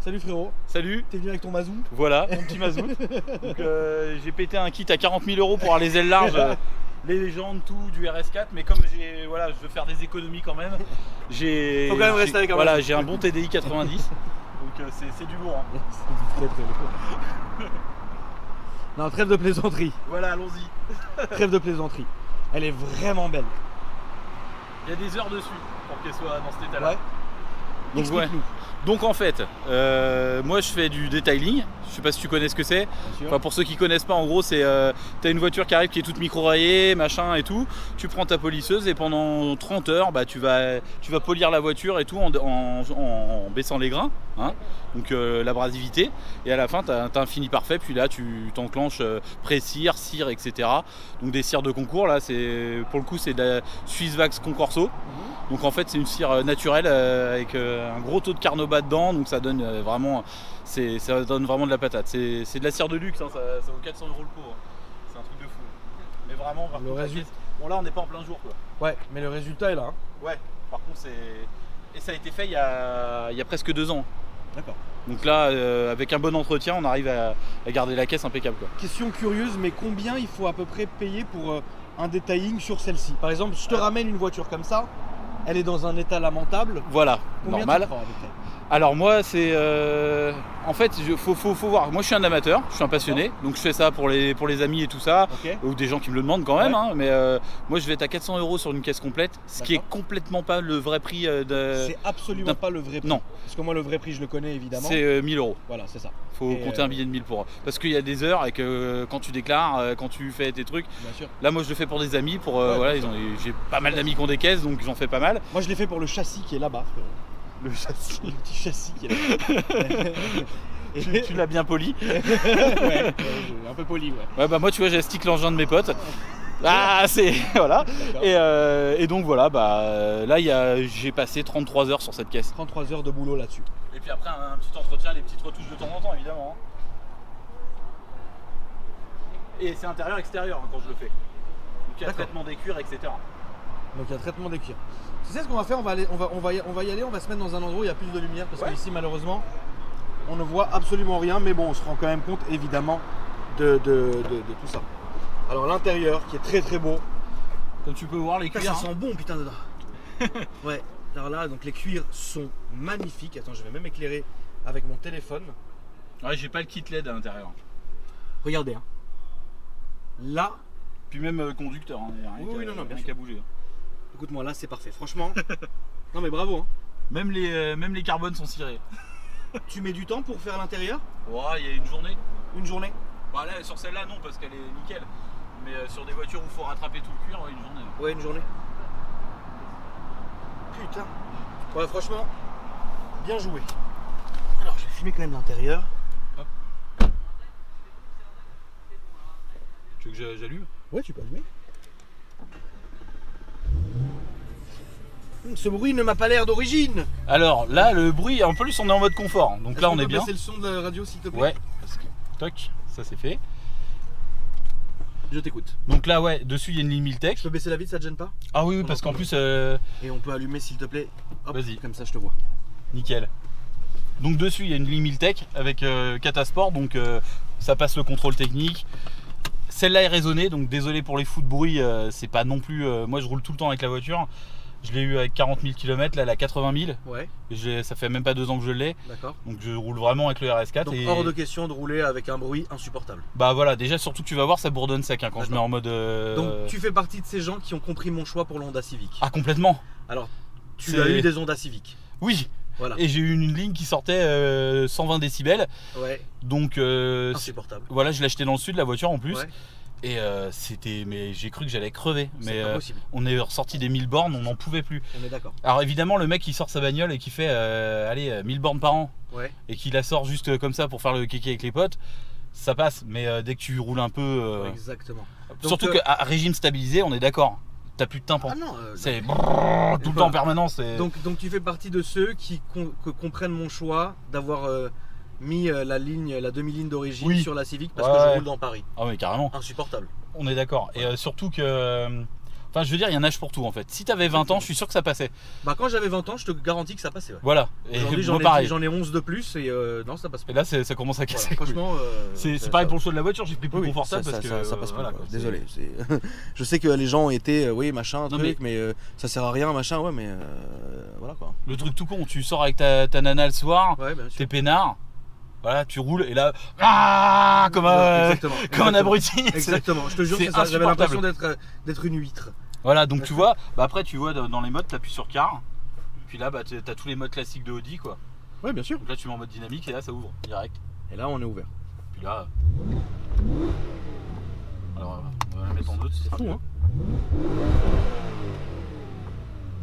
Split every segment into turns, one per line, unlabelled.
Salut frérot.
Salut.
T'es venu avec ton Mazou?
Voilà, mon petit mazout. Donc j'ai pété un kit à 40 000 € pour avoir les ailes larges, les jantes, tout, du RS4. Mais comme je veux faire des économies quand même,
Faut quand même rester avec un
voilà,
Mazou.
j'ai un bon TDI 90. Donc c'est du lourd. Hein.
C'est du très lourd. Non, trêve de plaisanterie.
Voilà, allons-y.
Trêve de plaisanterie. Elle est vraiment belle.
Il y a des heures dessus pour qu'elle soit dans cet état-là.
Ouais.
Donc, ouais.
Explique-nous.
Donc en fait, moi je fais du detailing. Je sais pas si tu connais ce que c'est.
Bien sûr.
Enfin, pour ceux qui connaissent pas, en gros, c'est t'as une voiture qui arrive qui est toute micro-rayée, machin et tout. Tu prends ta polisseuse et pendant 30 heures, bah, tu vas polir la voiture et tout en baissant les grains, hein, donc l'abrasivité. Et à la fin, t'as un fini parfait. Puis là, tu t'enclenches pré-cire, cire, etc. Donc des cires de concours. Là, pour le coup, c'est de la Swiss Wax Concorso. Donc en fait, c'est une cire naturelle avec un gros taux de carnauba dedans. Donc ça donne vraiment. Ça donne vraiment de la patate. C'est de la cire de luxe, hein, ça vaut 400 € le pot. Hein. C'est un truc de fou. Mais vraiment, par contre,
résultat.
Bon, là, on n'est pas en plein jour, quoi.
Ouais, mais le résultat est là. Hein.
Ouais, par contre, et ça a été fait il y a presque 2 ans.
D'accord.
Donc là, avec un bon entretien, on arrive à garder la caisse impeccable, quoi.
Question curieuse, mais combien il faut à peu près payer pour un detailing sur celle-ci? Par exemple, je te ramène une voiture comme ça, elle est dans un état lamentable.
Voilà,
Combien
normal.
tu prends à peu près?
Alors moi c'est en fait faut voir, moi je suis un amateur, je suis un passionné, donc je fais ça pour les amis et tout ça,
Ok.
ou des gens qui me le demandent quand même,
Ouais.
hein, mais moi je vais être à 400 € sur une caisse complète, ce qui est
D'accord.
complètement pas le vrai prix de...
C'est absolument
non.
pas le vrai prix.
Non.
Parce que moi le vrai prix je le connais évidemment.
C'est 1000 €.
Voilà, c'est ça.
Faut
Et,
compter un billet de 1000 pour... Parce qu'il y a des heures et que quand tu déclares, quand tu fais tes trucs,
Bien sûr.
là moi je le fais pour des amis, pour
Ouais,
voilà,
bien
j'ai pas mal d'amis qui ont des caisses, donc j'en fais pas mal.
Moi je l'ai fait pour le châssis qui est là-bas, frérot.
Le châssis,
Le petit châssis qui est là-bas.
tu l'as bien poli.
Ouais, un peu poli, ouais.
Ouais bah moi tu vois j'astique l'engin de mes potes. Ah c'est voilà.
D'accord.
Et donc voilà bah là j'ai passé 33 heures sur cette caisse.
33 heures de boulot là-dessus.
Et puis après un petit entretien, les petites retouches de temps en temps évidemment. Et c'est intérieur extérieur hein, quand je le fais. Donc il y a
D'accord.
traitement des cuirs etc.
Donc il y a traitement des cuirs. Tu sais ce qu'on va faire? On va y aller, on va se mettre dans un endroit où il y a plus de lumière parce
Ouais.
qu'ici malheureusement on ne voit absolument rien, mais bon on se rend quand même compte évidemment de tout ça. Alors l'intérieur qui est très très beau.
Comme tu peux voir les
Putain,
cuirs.
ça sent bon putain dedans. Ouais, alors là donc les cuirs sont magnifiques. Attends, je vais même éclairer avec mon téléphone.
Ouais j'ai pas le kit LED à l'intérieur.
Regardez hein. Là,
Puis même conducteur, hein, y a rien
Oui,
qu'à-
non, bien
rien
sûr.
qu'à bouger.
écoute-moi là c'est parfait. Franchement. Non mais bravo hein.
Même les carbones sont cirés.
Tu mets du temps pour faire l'intérieur?
Ouais, il y a une journée.
Une journée?
Bah là sur celle-là non parce qu'elle est nickel. Mais sur des voitures où il faut rattraper tout le cuir, ouais, une journée.
Ouais, une journée. Putain. Ouais, franchement, bien joué. Alors, je vais filmer quand même l'intérieur.
Tu veux que j'allume?
Ouais, tu peux allumer. Ce bruit ne m'a pas l'air d'origine.
Alors là le bruit, en plus on est en mode confort. Donc là on est bien.
C'est le son de la radio s'il te plaît.
Ouais, parce que toc, ça c'est fait.
Je t'écoute.
Donc là ouais, dessus il y a une ligne Miltech.
Je peux baisser la vitre, ça te gêne pas?
Ah oui,
On
parce
entend
qu'en
bien.
plus
Et on peut allumer s'il te plaît. Hop,
Vas-y.
comme ça je te vois.
nickel. Donc dessus il y a une ligne Miltech avec Catasport, donc ça passe le contrôle technique. Celle-là est raisonnée, donc désolé pour les fous de bruit, c'est pas non plus. Moi je roule tout le temps avec la voiture. Je l'ai eu avec 40 000 km, là elle a 80 000.
Ouais,
Et ça fait même pas 2 ans que je l'ai.
d'accord.
Donc je roule vraiment avec le RS4.
Donc
et
hors de question de rouler avec un bruit insupportable.
bah voilà, déjà surtout tu vas voir ça bourdonne sec hein, quand je mets en mode.
Donc tu fais partie de ces gens qui ont compris mon choix pour l'Honda Civic.
Ah complètement.
Alors, tu
C'est-
as eu des Honda Civic.
Oui.
Voilà.
Et j'ai eu une ligne qui sortait 120 décibels.
Ouais,
Donc
insupportable.
voilà, je l'ai acheté dans le sud la voiture en plus.
Ouais.
Et mais j'ai cru que j'allais crever.
C'est
Mais
pas possible.
on est ressorti des 1000 bornes, on n'en pouvait plus.
On est d'accord.
Alors évidemment le mec qui sort sa bagnole et qui fait allez 1000 bornes par an
Ouais.
et qui la sort juste comme ça pour faire le kéké avec les potes, ça passe. Mais dès que tu roules un peu,
Ouais, exactement.
surtout
Donc,
qu'à régime stabilisé, on est d'accord. T'as plus de tympan.
Ah non.
C'est
non.
tout le temps en permanence.
Donc tu fais partie de ceux qui comprennent mon choix d'avoir mis la demi-ligne d'origine
Oui.
sur la Civic parce
Ouais,
que je
ouais.
roule dans Paris.
Ah oui carrément.
Insupportable.
On est d'accord. Et surtout que Enfin, je veux dire, il y a un âge pour tout en fait. Si t'avais 20 ans, je suis sûr que ça passait.
Bah quand j'avais 20 ans, je te garantis que ça passait. Ouais.
Voilà. Et
Aujourd'hui
moi, pareil.
j'en ai 11 de plus et non ça passe pas.
Et là, ça commence à casser.
Voilà, franchement,
c'est pareil pour le choix de la voiture, j'ai pris plus
oui,
confortable parce que
ça passe
voilà,
pas.
quoi.
Désolé. Je sais que les gens ont été oui machin
Non,
truc, mais ça sert à rien machin ouais mais voilà quoi.
Le truc tout con, tu sors avec ta nana le soir,
Ouais bien sûr.
t'es peinard, voilà, tu roules et là, comme un abruti.
Exactement. Je te jure,
c'est
c'est ça. J'avais
insupportable.
l'impression d'être une huître.
Voilà, donc tu vois, après tu vois dans les modes, t'appuies sur car, puis là t'as tous les modes classiques de Audi quoi.
Ouais bien sûr.
Donc là tu mets en mode dynamique et là ça ouvre direct.
Et là on est ouvert.
Puis là, alors on va la mettre en deux,
C'est fou hein.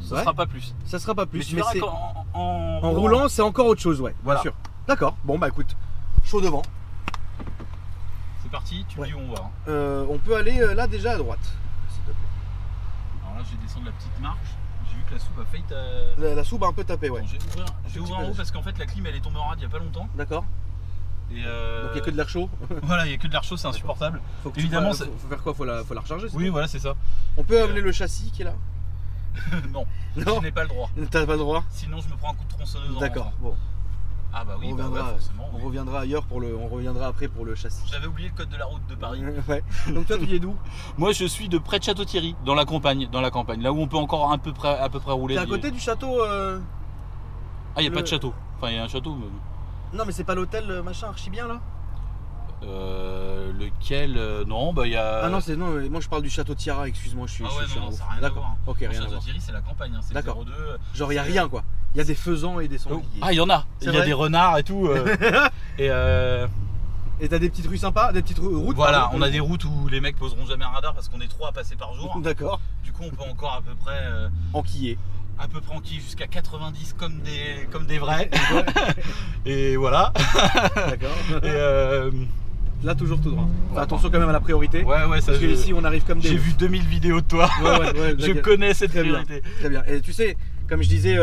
Ça
Ouais.
sera pas plus.
Ça sera pas
Mais
plus.
tu
Mais
verras
c'est
qu'en
en roulant c'est encore autre chose ouais.
Voilà.
Bien sûr. D'accord. Bon bah écoute, chaud devant.
c'est parti, tu me
Ouais.
dis où on va. Hein.
On peut aller là déjà à droite. S'il te plaît.
Alors là je vais descendre la petite marche, j'ai vu que la soupe a failli
La soupe a un peu tapé ouais.
Bon, j'ai ouvert en haut parce qu'en fait la clim elle est tombée en rade il y a pas longtemps.
D'accord.
Et
Donc il y a que de l'air chaud.
voilà, il y a que de l'air chaud, c'est insupportable.
Faut que
Évidemment,
faut faire quoi, faut la recharger. c'est
Oui,
tout.
voilà, c'est ça.
On peut amener le châssis qui est là.
Non,
Non.
je n'ai pas le droit.
T'as pas le droit.
Sinon, je me prends un coup de tronçonneuse.
D'accord.
En
Bon.
Ah bah oui,
On
bah
reviendra,
ouais, forcément.
on
oui.
reviendra ailleurs on reviendra après pour le châssis.
J'avais oublié le code de la route de Paris.
Ouais. Donc toi tu y es d'où?
Moi, je suis de près de Château-Thierry, dans la campagne, là où on peut encore à peu près rouler.
T'es à côté du château
Ah, il n'y a pas
le-
de château. Enfin, il y a un château. Mais...
Non mais c'est pas l'hôtel machin archi bien là.
Lequel Non, bah il y a.
Ah non c'est non mais moi je parle du château Tiara, excuse-moi je suis.
Ah ouais,
je suis
non,
un
ça
ouf.
n'a rien à
D'accord.
voir.
Ok, rien à voir.
Château-Thierry, c'est la campagne, hein, c'est le
D'accord.
02.
Genre il y a rien quoi. Il y a des faisans et des sangliers.
Ah, il y en a.
C'est
Il y a
vrai
des renards et tout. Et
Et t'as des petites rues sympas, des petites routes.
voilà,
pardon.
on a des routes où les mecs poseront jamais un radar parce qu'on est 3 à passer par jour.
D'accord.
Du coup, on peut encore à peu près
Enquillé.
enquiller jusqu'à 90 comme des vrais. Et voilà.
D'accord.
Et
Là toujours tout droit. Fais attention quand même à la priorité.
ouais, ça.
Parce que ici on arrive comme des.
J'ai
ouf.
vu 2000 vidéos de toi.
Ouais,
Je
t'inquiète.
connais cette
Très bien.
priorité.
Très bien. Et tu sais, comme je disais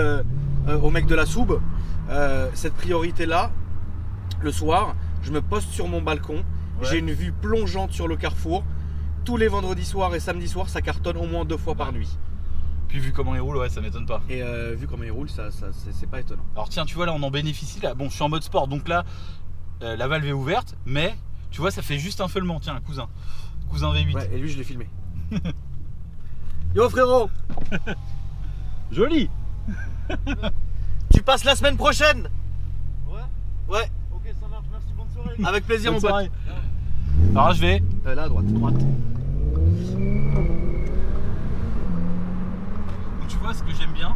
au mec de la Soube, cette priorité-là, le soir, je me poste sur mon balcon,
Ouais.
j'ai une vue plongeante sur le carrefour. Tous les vendredis soirs et samedis soirs, ça cartonne au moins 2 fois par nuit.
Puis vu comment il roule, ouais, ça m'étonne pas.
Et vu comment il roule, c'est pas étonnant.
Alors tiens, tu vois là, on en bénéficie là. Bon, je suis en mode sport, donc là, la valve est ouverte, mais tu vois, ça fait juste un feulement. Tiens, cousin V8.
Ouais, et lui, je l'ai filmé. Yo frérot,
Joli.
tu passes la semaine prochaine?
Ouais.
Ouais,
Ok, ça marche. Merci, bonne soirée.
avec plaisir
Bonne
mon pote.
soirée. Alors là, je vais.
Là à droite.
Donc tu vois, ce que j'aime bien,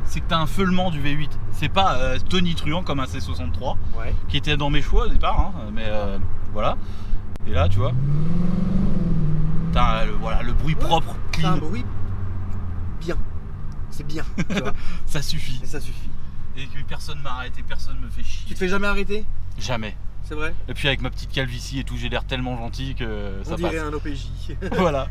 c'est que t'as un feulement du V8. C'est pas tonitruant comme un C63
Ouais.
qui était dans mes choix au départ, hein, mais voilà. Et là, tu vois, t'as voilà, le bruit propre,
T'as un
clean,
bruit bien. C'est bien, tu vois.
ça suffit.
Et ça suffit.
Et que personne m'arrête et personne me fait
Tu
chier.
te fais jamais arrêter?
Jamais.
C'est vrai?
Et puis avec ma petite calvitie et tout, j'ai l'air tellement gentil que
On
ça
dirait
passe.
un OPJ.
Voilà.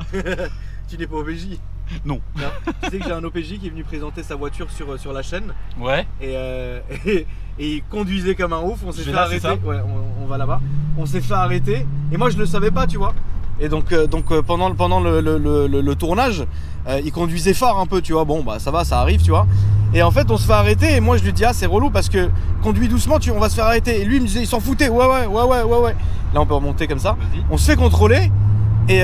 Tu n'es pas OPJ?
Non.
Non. Tu sais que j'ai un OPJ qui est venu présenter sa voiture sur la chaîne
Ouais.
et il conduisait comme un ouf. On s'est
Je
fait
vais là, c'est
arrêter.
ça
Ouais, on va là-bas. On s'est fait arrêter et moi je le savais pas, tu vois. Et donc pendant le tournage, il conduisait fort un peu, tu vois. Bon bah ça va, ça arrive, tu vois. Et en fait on se fait arrêter et moi je lui dis ah c'est relou parce que conduis doucement, on va se faire arrêter. Et lui il me disait il s'en foutait, ouais. Là on peut remonter comme ça.
Vas-y.
On se fait contrôler et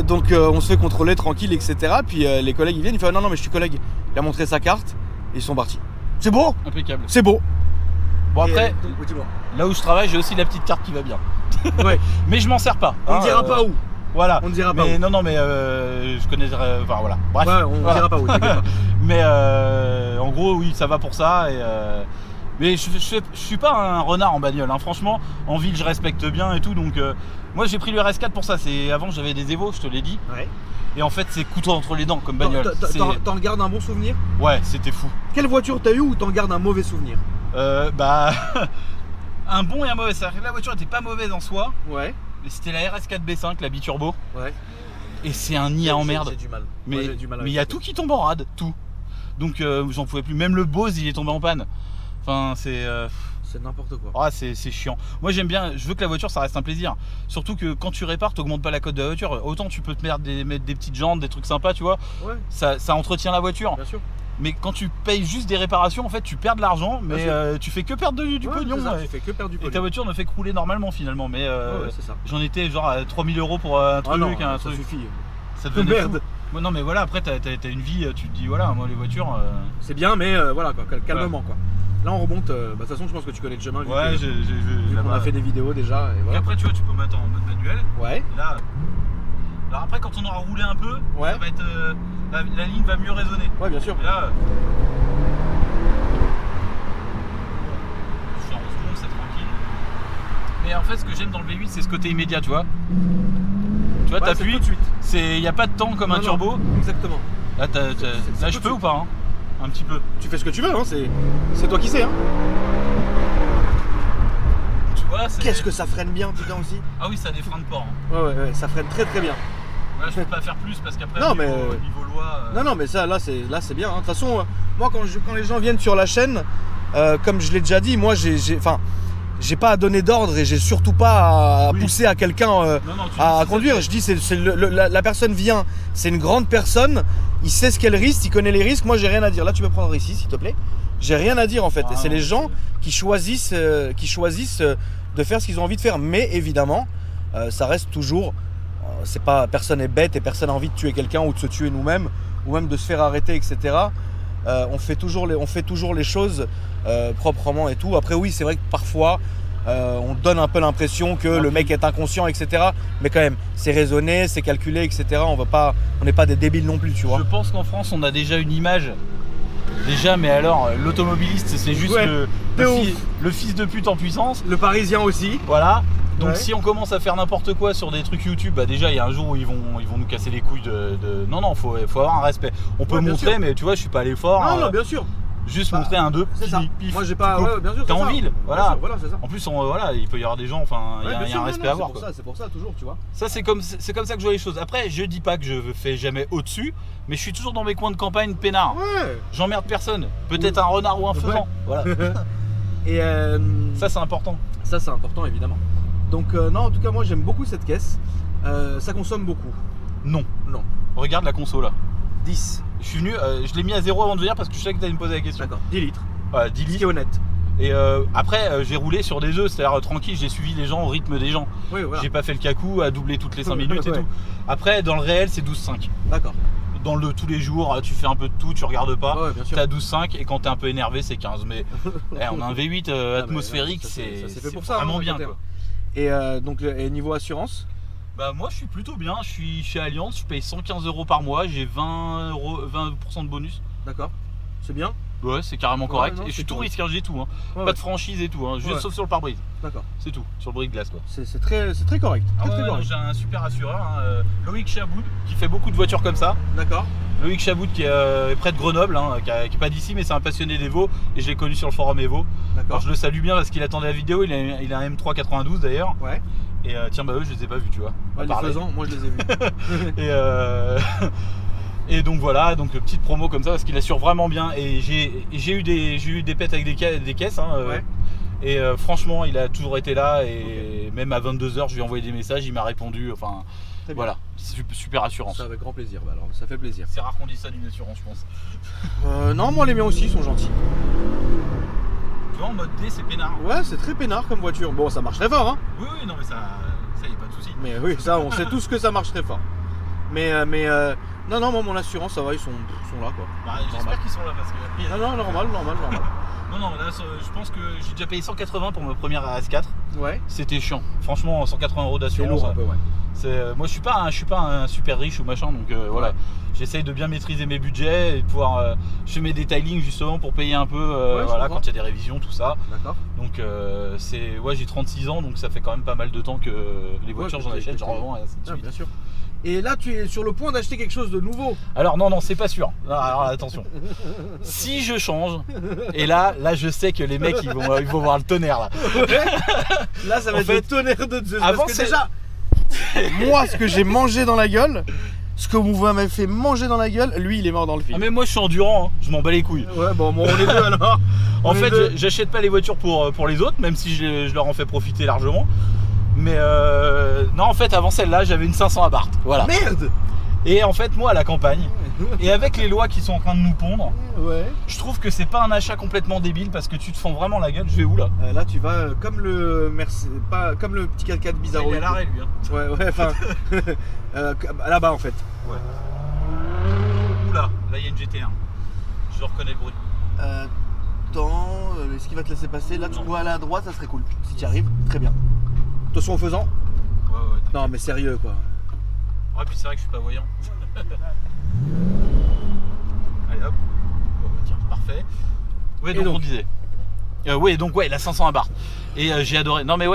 donc on se fait contrôler tranquille, etc. Puis les collègues ils viennent, ils font non mais je suis collègue. Il a montré sa carte et ils sont partis. C'est beau,
Impeccable.
c'est beau.
Bon après,
Et, oui, dis-moi.
là où je travaille, j'ai aussi la petite carte qui va bien.
Ouais.
Mais je m'en sers pas.
On
hein,
ne dira pas où.
Voilà.
On ne dira pas
Mais
où.
non, mais je connais. Enfin voilà. Bref.
Ouais, on ne
Voilà.
dira pas où. T'inquiète pas.
Mais en gros, oui, ça va pour ça. Mais je suis pas un renard en bagnole. Hein. Franchement, en ville, je respecte bien et tout. Donc, moi, j'ai pris le RS4 pour ça. Avant, j'avais des Evo, je te l'ai dit.
Ouais.
Et en fait, c'est couteau entre les dents comme bagnole.
T'en gardes un bon souvenir?
Ouais, c'était fou.
Quelle voiture t'as eu ou t'en gardes un mauvais souvenir?
Bah, un bon et un mauvais. C'est-à-dire que la voiture était pas mauvaise en soi.
Ouais.
Mais c'était la RS4 B5, la biturbo.
Ouais.
Et c'est un nid à emmerde.
J'ai du mal.
Mais
Moi, j'ai du mal avec
il y a
ça.
tout qui tombe en rade, tout. Donc j'en pouvais plus. Même le Bose, il est tombé en panne. Enfin, c'est.
c'est n'importe quoi.
Ah, c'est chiant. Moi j'aime bien, je veux que la voiture ça reste un plaisir. Surtout que quand tu répares, t'augmentes pas la cote de la voiture. Autant tu peux te mettre des petites jantes, des trucs sympas, tu vois.
Ouais,
Ça entretient la voiture.
bien sûr.
Mais quand tu payes juste des réparations, en fait tu perds de l'argent,
Bien
mais
sûr.
tu fais que perdre du
Ouais,
pognon.
c'est ça,
Ouais.
tu fais que perdre du
Et ta
pognon.
voiture ne fait que rouler normalement finalement. Mais
Ouais, c'est ça.
j'en étais genre à 3000 € pour un truc,
Ah non,
un
ça
truc.
suffit.
Ça devenait
Merde.
fou. Ouais, non mais voilà, après t'as une vie, tu te dis voilà, moi les voitures.
C'est bien, mais voilà quoi, calmement quoi. Là on remonte, de toute façon je pense que tu connais le chemin vu
Ouais,
que-
j'ai
vu qu'on a fait des vidéos déjà et
Et
voilà.
après tu vois, tu peux mettre en mode manuel.
Ouais,
Et là, alors après quand on aura roulé un peu,
Ouais.
ça va être la ligne va mieux résonner.
ouais bien sûr.
Et là, je suis en 11 secondes, c'est tranquille. Mais en fait, ce que j'aime dans le V8, c'est ce côté immédiat, tu vois. Tu vois,
Ouais, c'est
t'appuies,
tout de suite.
il n'y a pas de temps comme un
Non, non,
turbo.
Exactement.
Là,
c'est
là
tout
je
de
peux
suite.
ou pas hein. Un petit peu.
Tu fais ce que tu veux, hein, c'est toi qui sais. Hein.
Tu vois, c'est...
Qu'est-ce que ça freine bien, putain aussi.
Ah oui, ça a des freins de port. Hein.
Ouais, ça freine très très bien.
Là, je peux pas faire plus parce qu'après,
Non,
niveau,
mais-
niveau loi.
Non, mais ça, là, c'est bien. hein. De toute façon, moi, quand les gens viennent sur la chaîne, comme je l'ai déjà dit, moi, j'ai pas à donner d'ordre et j'ai surtout pas à
Oui.
pousser à quelqu'un
Non, tu
à
dis,
conduire. Je dis, la personne vient, c'est une grande personne, il sait ce qu'elle risque, il connaît les risques. Moi, j'ai rien à dire. Là, tu peux prendre ici, s'il te plaît. J'ai rien à dire en fait.
Ah,
et c'est
non,
les gens
c'est-
qui choisissent de faire ce qu'ils ont envie de faire. Mais évidemment, ça reste toujours. C'est pas, personne n'est bête et personne n'a envie de tuer quelqu'un ou de se tuer nous-mêmes ou même de se faire arrêter, etc. On fait toujours les choses proprement et tout. Après oui, c'est vrai que parfois on donne un peu l'impression que le mec est inconscient, etc. Mais quand même, c'est raisonné, c'est calculé, etc. On n'est pas des débiles non plus, tu vois.
Je pense qu'en France, on a déjà une image. Déjà, mais alors, l'automobiliste, c'est juste
Ouais, de ouf.
le fils de pute en puissance.
Le Parisien aussi.
Voilà. Donc
Ouais.
si on commence à faire n'importe quoi sur des trucs YouTube, bah déjà il y a un jour où ils vont nous casser les couilles de... Non, faut avoir un respect. On peut
Ouais, bien
montrer,
sûr.
mais tu vois, je suis pas allé fort.
Non, bien sûr.
Juste
Bah,
montrer un 2.
C'est ça. Moi j'ai pas. Ouais, bien sûr.
T'es
c'est
en
ça.
ville,
Bien
voilà.
sûr, voilà, c'est ça.
En plus, voilà, il peut y avoir des gens, enfin, il
Ouais,
y a,
bien
il y a
sûr,
un
non,
respect
non,
à avoir.
c'est pour
Quoi.
ça, c'est pour ça toujours, tu vois.
Ça, c'est comme ça que je vois les choses. Après, je dis pas que je fais jamais au-dessus, mais je suis toujours dans mes coins de campagne peinard.
Ouais.
J'emmerde personne. Peut-être un renard ou un faisan. Voilà.
Et
Ça, c'est important.
ça c'est important évidemment. Donc non, en tout cas moi j'aime beaucoup cette caisse. Ça consomme beaucoup.
Non.
Non.
Regarde la console là.
10.
Je suis venu, je l'ai mis à 0 avant de venir parce que je savais que tu allais me poser la question.
D'accord. 10 litres.
Voilà, 10
Ce qui
litres.
est honnête.
Et après, j'ai roulé sur des œufs, c'est-à-dire tranquille, j'ai suivi les gens au rythme des gens.
Oui, voilà.
J'ai pas fait le cacou à doubler toutes les 5 minutes et
Ouais.
tout. Après, dans le réel, c'est 12,5.
D'accord.
Dans le tous les jours, tu fais un peu de tout, tu regardes pas.
Ouais, bien sûr.
T'es à 12,5 et quand t'es un peu énervé, c'est 15. Mais on a un V8 atmosphérique,
ça,
c'est
fait pour
c'est
ça,
vraiment
hein,
bien.
t'inquiète.
Quoi.
Et donc et niveau assurance.
Bah, moi, je suis plutôt bien. Je suis chez Allianz, je paye 115 € par mois, j'ai 20% de bonus.
D'accord. C'est bien.
Ouais, c'est carrément correct.
non,
Et je suis
c'est
tout
correct.
risque, hein, j'ai tout. Hein.
Ouais,
Pas de franchise et tout, hein, juste
Ouais.
sauf sur le pare-brise.
D'accord.
C'est tout, sur le bris de glace quoi.
C'est très correct.
Ah
Très
ouais, non,
correct.
j'ai un super assureur, hein, Loïc Chaboud, qui fait beaucoup de voitures comme ça.
D'accord.
Loïc Chaboud qui est près de Grenoble, hein, qui est pas d'ici mais c'est un passionné d'Evo et je l'ai connu sur le forum Evo. Alors
D'accord.
je le salue bien parce qu'il attendait la vidéo, il a un M3 92 d'ailleurs.
Ouais.
Et tiens bah eux je les ai pas vus tu vois.
Ouais,
à
les
parler.
faisans, moi je les ai vus.
Et, et donc voilà, donc petite promo comme ça parce qu'il assure vraiment bien et j'ai eu des pètes avec des caisses. Hein,
Ouais.
Et franchement il a toujours été là et même à 22h je lui ai envoyé des messages, il m'a répondu, enfin
Très bien.
voilà, super assurance.
Ça avec grand plaisir. Bah, alors ça fait plaisir.
C'est rare qu'on dise ça d'une assurance je pense.
Non, moi les miens aussi sont gentils.
Tu vois en mode D c'est peinard.
Ouais, c'est très peinard comme voiture. Bon, ça marche très fort, hein.
Oui non mais ça y a pas de souci.
Mais oui, ça, on sait tous que ça marche très fort. Mais non, moi mon assurance, ça va, ils sont là quoi.
Bah, j'espère qu'ils sont là parce que.
Non, normal.
Non, là je pense que j'ai déjà payé 180 pour ma première AS4.
Ouais.
C'était chiant. Franchement 180 €
C'est
d'assurance.
lourd un peu, ouais.
Moi je suis pas un super riche ou machin donc voilà.
Ouais.
J'essaye de bien maîtriser mes budgets et de pouvoir. Je fais mes detailing justement pour payer un peu
je
voilà,
comprends.
quand il y a des révisions, tout ça.
D'accord.
Donc j'ai 36 ans donc ça fait quand même pas mal de temps que les voitures
que
j'en
t'es-
achète,
que
j'en
t'es-
revends et ainsi de
Ah,
suite.
bien sûr. Et là, tu es sur le point d'acheter quelque chose de nouveau.
Alors non, c'est pas sûr. Alors attention. Si je change, et là je sais que les mecs ils vont voir le tonnerre là.
Là, ça va
En
être
fait,
le tonnerre de Zeus.
avant,
Parce que
c'est-
déjà, moi, ce que j'ai mangé dans la gueule, ce que vous m'avez fait manger dans la gueule, lui il est mort dans le
Ah
film.
mais moi je suis endurant, hein. Je m'en bats les couilles.
Ouais, bon, on est deux alors.
En
On est
fait,
deux.
j'achète pas les voitures pour les autres, même si je leur en fais profiter largement. Mais non, en fait, avant celle-là, j'avais une 500 Abarth. Voilà.
Merde.
Et en fait, moi, à la campagne, et avec les lois qui sont en train de nous pondre,
Ouais.
je trouve que c'est pas un achat complètement débile parce que tu te fends vraiment la gueule. Je vais où là?
Là tu vas comme le pas comme le petit 4x4 bizarre.
Il est à l'arrêt, lui. Hein.
Ouais, enfin là-bas en fait.
Ouais. Oula, là, il y a une GT1. Je reconnais le bruit.
Attends, est-ce qu'il va te laisser passer? Là tu
Non.
dois aller à droite, ça serait cool. Si tu y arrives, très bien. Attention en faisant.
Ouais.
Non mais sérieux quoi.
Ouais, puis c'est vrai que je suis pas voyant. Allez hop. Bon, bah, tiens, parfait. Ouais,
Et
donc,
donc
on disait. Ouais, donc ouais, la 500 Abarth. Et j'ai adoré. Non mais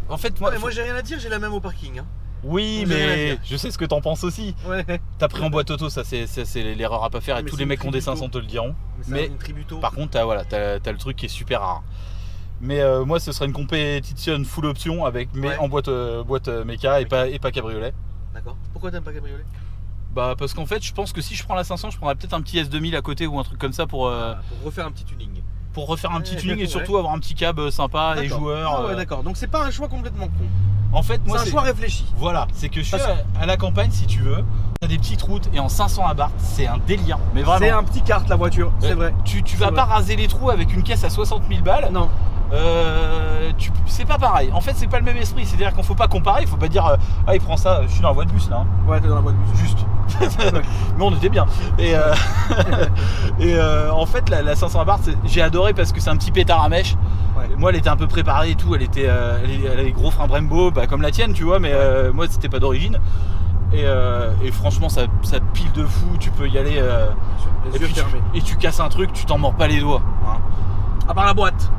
en fait moi.
Ouais, moi j'ai rien à dire, j'ai la même au parking. Hein.
Oui,
j'ai rien à
mais
dire.
je sais ce que t'en penses aussi.
Ouais.
T'as pris en boîte auto, ça c'est l'erreur à pas faire et
Mais
tous
c'est
les
une
mecs qui ont des
tributo.
500 te le diront.
Mais
Mais
une tributo.
par contre, t'as le truc qui est super rare. Mais moi, ce serait une compétition full option avec mais
Ouais.
en boîte méca et pas cabriolet.
D'accord. Pourquoi t'aimes pas cabriolet?
Bah parce qu'en fait, je pense que si je prends la 500, je prendrais peut-être un petit S2000 à côté ou un truc comme ça pour
refaire un petit tuning.
refaire un petit tuning et
Ouais.
surtout avoir un petit cab sympa et
D'accord.
joueur.
Ah ouais, d'accord. Donc c'est pas un choix complètement con.
En fait, moi
C'est un choix réfléchi.
Voilà, c'est que je suis
Parce-
à la campagne si tu veux. T'as des petites routes et en 500 Abarth, c'est un délire. Mais vraiment.
C'est un petit kart la voiture, c'est vrai.
Tu
C'est
vas
vrai.
pas raser les trous avec une caisse à 60 000 balles.
Non.
C'est pas pareil. En fait, c'est pas le même esprit. C'est-à-dire qu'on faut pas comparer. Il faut pas dire ah il prend ça. Je suis dans la voie de bus là. Hein.
Ouais, t'es dans la boîte de bus.
Juste. Mais on était bien. Et en fait, la 500 Abarth, j'ai adoré parce que c'est un petit pétard à mèche.
Ouais.
Moi, elle était un peu préparée et tout. Elle a des gros freins Brembo, bah, comme la tienne, tu vois. Mais moi, c'était pas d'origine. Et franchement, ça pile de fou. Tu peux y aller.
Les yeux fermés.
Et tu casses un truc, tu t'en mords pas les doigts. Hein.
À part la boîte.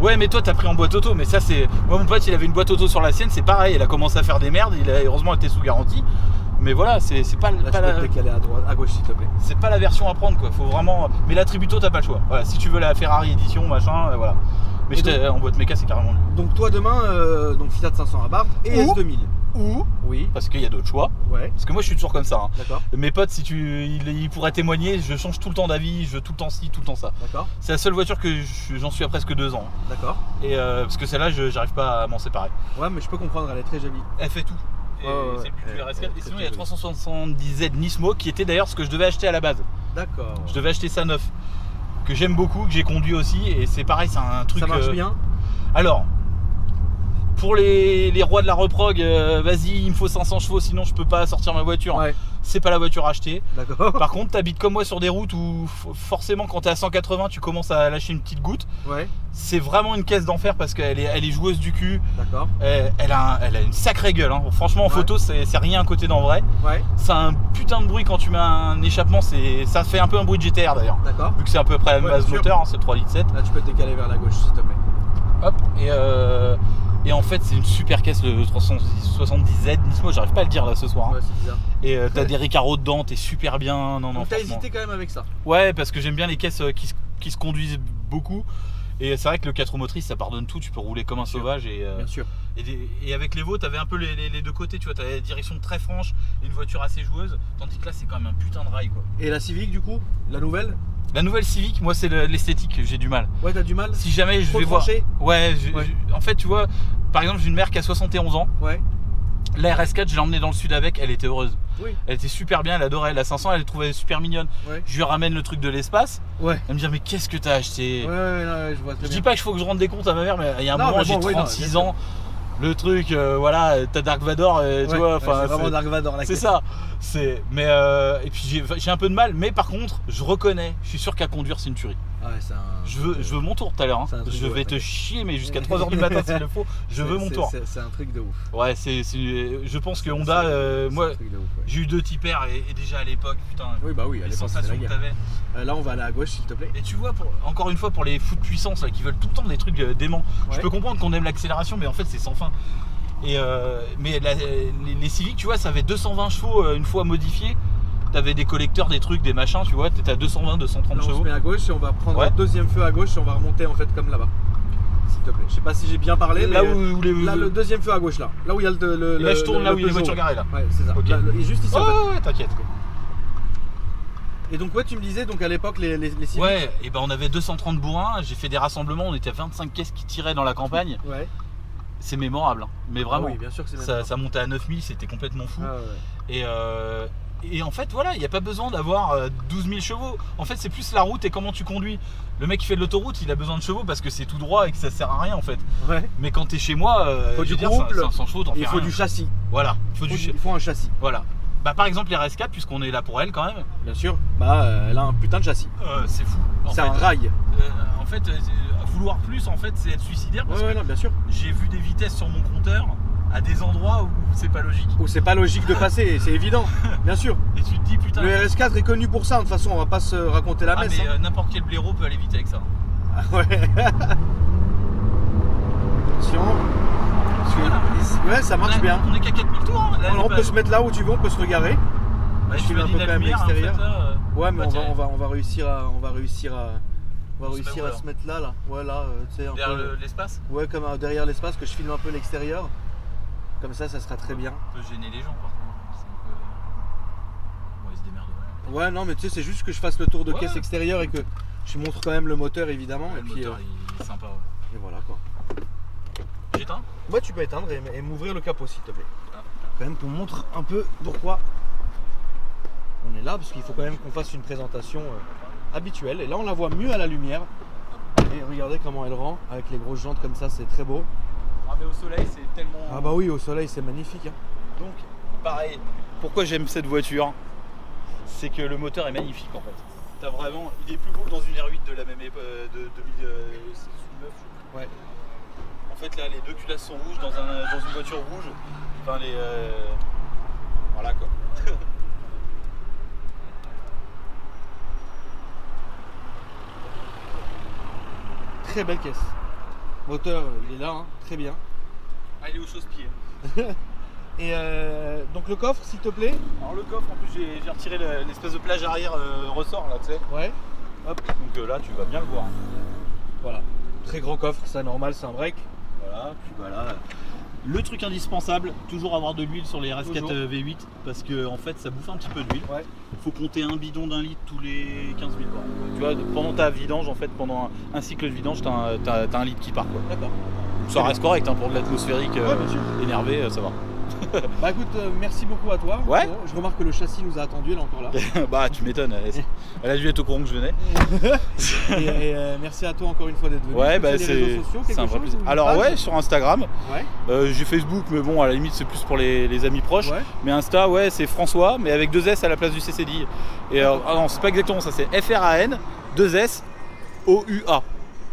Ouais, mais toi t'as pris en boîte auto, mais ça c'est. Moi mon pote il avait une boîte auto sur la sienne, c'est pareil, il a commencé à faire des merdes, heureusement elle était sous garantie. Mais voilà, c'est pas,
Là,
pas
tu
la...
peux te décaler à droite, à gauche s'il te plaît.
c'est pas la version à prendre quoi, faut vraiment. Mais la Tributo t'as pas le choix. Voilà, si tu veux la Ferrari édition, machin, voilà. Mais
Et
j'étais en boîte méca, c'est carrément mieux.
Donc toi demain, donc Fiat 500 Abarth et
Ou-
S2000.
Ou,
Oui.
parce qu'il y a d'autres choix,
Ouais.
parce que moi je suis toujours comme ça. Hein.
D'accord.
Mes potes, si ils pourraient témoigner, je change tout le temps d'avis, je veux tout le temps ci, tout le temps ça.
D'accord.
C'est la seule voiture que j'en suis à presque 2 ans.
D'accord.
Et parce que celle-là, j'arrive pas à m'en séparer.
Ouais, mais je peux comprendre, elle est très jolie.
Elle fait tout. Et
Ouais, ouais,
c'est plus que
ouais.
le RS4.
Ouais,
Et sinon,
très
il y a
joli.
370Z Nismo qui était d'ailleurs ce que je devais acheter à la base.
D'accord.
Je devais acheter ça neuf. Que j'aime beaucoup, que j'ai conduit aussi. Et c'est pareil, c'est un truc.
Ça marche bien.
Alors, pour les rois de la reprog, vas-y, il me faut 500 chevaux, sinon je peux pas sortir ma voiture.
Ouais.
C'est pas la voiture à acheter.
D'accord.
Par contre, t'habites comme moi sur des routes où forcément, quand t'es à 180, tu commences à lâcher une petite goutte.
Ouais.
C'est vraiment une caisse d'enfer parce qu'elle est joueuse du cul.
D'accord.
Elle a une sacrée gueule. Hein. Franchement, en
Ouais.
photo, c'est rien à côté d'en vrai.
Ouais.
Ça a un putain de bruit quand tu mets un échappement. Ça fait un peu un bruit de GTR d'ailleurs.
D'accord.
Vu que c'est à peu près la même
Ouais,
base
bien sûr.
moteur, hein, c'est le 3,7 litres.
Là, tu peux te décaler vers la gauche s'il te plaît.
Hop. Et en fait, c'est une super caisse, le 370Z Nismo. J'arrive pas à le dire là ce soir. Hein.
Ouais, c'est bizarre.
Et t'as des Recaro dedans, t'es super bien. Non,
Donc t'as
franchement.
hésité quand même avec ça.
Ouais, parce que j'aime bien les caisses qui se conduisent beaucoup. Et c'est vrai que le 4 roues motrices, ça pardonne tout. Tu peux rouler comme un
sûr.
sauvage.
Bien sûr.
Et avec l'Evo, t'avais un peu les deux côtés, tu vois, t'avais la direction très franche et une voiture assez joueuse, tandis que là c'est quand même un putain de rail quoi.
Et la Civic du coup, la nouvelle.
La nouvelle Civic, moi c'est l'esthétique que j'ai du mal.
Ouais, t'as du mal.
Si jamais je
Trop
vais voir.
tranché.
Ouais,
Ouais.
en fait tu vois, par exemple j'ai une mère qui a 71 ans,
Ouais.
la RS4 je l'ai emmenée dans le sud avec, elle était heureuse.
Oui.
Elle était super bien, elle adorait. La 500 elle trouvait super mignonne.
Ouais.
Je lui ramène le truc de l'espace,
Ouais.
elle me dit mais qu'est-ce que t'as acheté?
Ouais, ouais, je vois très
Je
bien.
dis pas qu'il faut que je rende des comptes à ma mère, mais il y a un
Non,
moment
mais
j'ai
bon, oui, non,
36
bien
ans. Le truc, voilà, t'as Dark Vador, tu
Ouais,
vois,
ouais,
enfin.
c'est vraiment
c'est-
Dark Vador la
C'est
caisse.
ça, mais et puis j'ai un peu de mal, mais par contre je reconnais, je suis sûr qu'à conduire c'est une tuerie.
Ouais, c'est un.
Je veux mon tour tout à l'heure, hein.
C'est un truc
Je
de
vais
ouf,
te
ouais.
chier mais jusqu'à 3h du matin s'il le faut, je veux mon tour.
C'est un truc de ouf.
Ouais, je pense que Honda,
C'est
moi
un truc de ouf, ouais.
j'ai eu 2 types R et déjà à l'époque, putain,
Oui, bah oui, à
les
l'époque c'était la
sensations que
guerre.
t'avais.
Là, on va aller à gauche s'il te plaît.
Et tu vois, encore une fois pour les fous de puissance là, qui veulent tout le temps des trucs déments, je
Ouais.
peux comprendre qu'on aime l'accélération mais en fait c'est sans fin. Et mais les Civic, tu vois, ça avait 220 chevaux une fois modifié. T'avais des collecteurs, des trucs, des machins, tu vois, t'étais à 220, 230
Là, on se
chevaux.
met à gauche et on va prendre
Ouais.
un deuxième feu à gauche et on va remonter en fait comme là-bas. S'il te plaît. Je sais pas si j'ai bien parlé,
Là
mais
où les.
là, le deuxième feu à gauche là. Là où il y a
Et là, je tourne là où il y a les
Peugeot.
voitures garées là.
Ouais, c'est ça.
Ok.
Là, et juste ici en fait.
Oh ouais, t'inquiète.
Et donc ouais, tu me disais donc à l'époque les Civic.
Ouais, et ben on avait 230 bourrins, j'ai fait des rassemblements, on était à 25 caisses qui tiraient dans la campagne.
Ouais.
C'est mémorable, hein. Mais vraiment.
Ah oui, bien sûr que c'est
Ça montait à 9000, c'était complètement fou.
Ah ouais.
Et en fait, voilà, il n'y a pas besoin d'avoir 12 000 chevaux. En fait, c'est plus la route et comment tu conduis. Le mec qui fait de l'autoroute, il a besoin de chevaux parce que c'est tout droit et que ça sert à rien en fait.
Ouais.
Mais quand t'es chez moi,
Faut
je
du
veux dire,
couple,
500 chevaux, t'en fais
Il faut
rien.
du châssis.
Voilà,
Il faut un châssis.
Voilà. Bah, par exemple, les RS4, puisqu'on est là pour elle quand même,
Bien sûr. Bah elle a un putain de châssis.
c'est fou.
C'est un rail.
En fait, vouloir plus, en fait, c'est être suicidaire parce
Ouais,
que
non, bien sûr.
j'ai vu des vitesses sur mon compteur à des endroits où c'est pas logique.
Ou c'est pas logique de passer, c'est évident. Bien sûr.
Et tu te dis, putain.
Le RS4 est connu pour ça. De toute façon, on va pas se raconter la
Ah,
messe.
mais n'importe quel blaireau peut aller vite avec ça.
Hein. Ouais. Attention. Ouais, ça marche
Là,
bien.
On est qu'à 4000 tours. Hein. Là,
On peut se mettre là où tu veux, on peut se regarder.
Bah,
je
tu
filme
m'as
un
dit
peu
la
quand même
lumière,
l'extérieur.
en fait, là,
Ouais, mais
bah, tiens,
on va réussir à
met où, alors
se mettre là. Ouais, là, tu sais, un
derrière
peu.
l'espace,
Ouais, comme derrière l'espace, que je filme un peu l'extérieur. Comme ça sera très bien.
on peut gêner les gens par contre. C'est un peu... Ouais, ils se démerdent.
Ouais, non, mais tu sais, c'est juste que je fasse le tour de
Ouais.
caisse extérieure et que je montre quand même le moteur, évidemment.
Ouais,
et
le
puis,
moteur il est sympa. Ouais.
et voilà quoi.
J'éteins.
Ouais, tu peux éteindre et m'ouvrir le capot, s'il te plaît.
Ah.
Quand même qu'on montre un peu pourquoi on est là, parce qu'il faut quand même qu'on fasse une présentation habituelle. Et là, on la voit mieux à la lumière. Et regardez comment elle rend avec les grosses jantes comme ça, c'est très beau.
Ah, mais au soleil, c'est tellement.
Ah bah oui, au soleil, c'est magnifique. Hein.
Donc, pareil. Pourquoi j'aime cette voiture, c'est que le moteur est magnifique en fait. T'as vraiment, il est plus beau que dans une R8 de la même époque, de 2009.
Ouais.
En fait, là, les deux culasses sont rouges dans une voiture rouge. Enfin, voilà quoi.
Très belle caisse. Moteur, il est là, hein, très bien.
Ah, il est au chausse-pied.
Et donc le coffre, s'il te plaît.
Alors, le coffre, en plus, j'ai retiré l'espèce de plage arrière ressort là, tu sais.
Ouais.
Hop, donc là, tu vas bien le voir.
Voilà. Très grand coffre, ça normal, c'est un break.
Voilà, puis voilà. Le truc indispensable, toujours avoir de l'huile sur les RS4
Toujours.
V8 parce que en fait ça bouffe un petit peu d'huile.
Ouais.
Faut compter un bidon d'1 litre tous les 15 000 bornes. Tu vois, pendant ta vidange, en fait, pendant un cycle de vidange, t'as un litre qui part quoi.
D'accord.
Ça reste correct hein, pour de l'atmosphérique
Ouais, bien sûr.
énervé, ça va.
Bah écoute, merci beaucoup à toi.
Ouais.
Je remarque que le châssis nous a attendu, elle est encore là.
Bah tu m'étonnes, elle a dû être au courant que je venais.
et merci à toi encore une fois d'être venu.
Ouais,
Tu
bah
fais des réseaux sociaux,
c'est
quelque
un vrai
chose,
plaisir.
ou une
Alors
page
ouais, sur Instagram,
Ouais.
j'ai Facebook, mais bon, à la limite c'est plus pour les amis proches.
Ouais.
Mais Insta, ouais, c'est François, mais avec 2 S à la place du CCDI. Et ah non, c'est pas exactement ça, c'est FRAN, 2 S, OUA.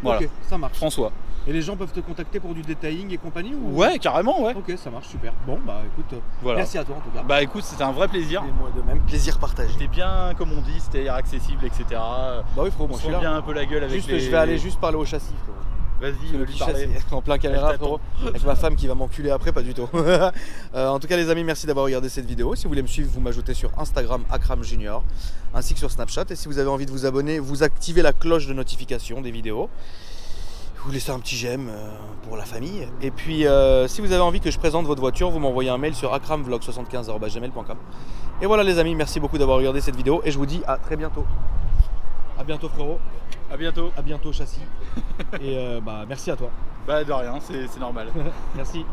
Voilà,
Ok, ça marche.
François.
Et les gens peuvent te contacter pour du detailing et compagnie ou...
Ouais, carrément, ouais.
Ok, ça marche, super. Bon, bah écoute,
Voilà.
merci à toi en tout cas.
Bah écoute, c'était un vrai plaisir.
Et moi de même, plaisir partagé.
C'était bien, comme on dit, c'était accessible, etc.
Bah oui, frérot,
On
moi je
se
suis
rend
là.
bien un peu la gueule avec
Juste,
les...
je vais aller juste parler au châssis, frérot.
Vas-y,
Le
lui
petit
parler.
châssis en plein caméra,
Elle t'attend.
frérot. Avec ma femme qui va m'enculer après, pas du tout. En tout cas, les amis, merci d'avoir regardé cette vidéo. Si vous voulez me suivre, vous m'ajoutez sur Instagram Akram Junior, ainsi que sur Snapchat. Et si vous avez envie de vous abonner, vous activez la cloche de notification des vidéos. Vous laissez un petit j'aime pour la famille. Et puis, si vous avez envie que je présente votre voiture, vous m'envoyez un mail sur akramvlog75@gmail.com. Et voilà, les amis, merci beaucoup d'avoir regardé cette vidéo. Et je vous dis à très bientôt. À bientôt, frérot.
À bientôt.
À bientôt, châssis. Et bah, merci à toi.
Bah de rien, c'est normal.
Merci.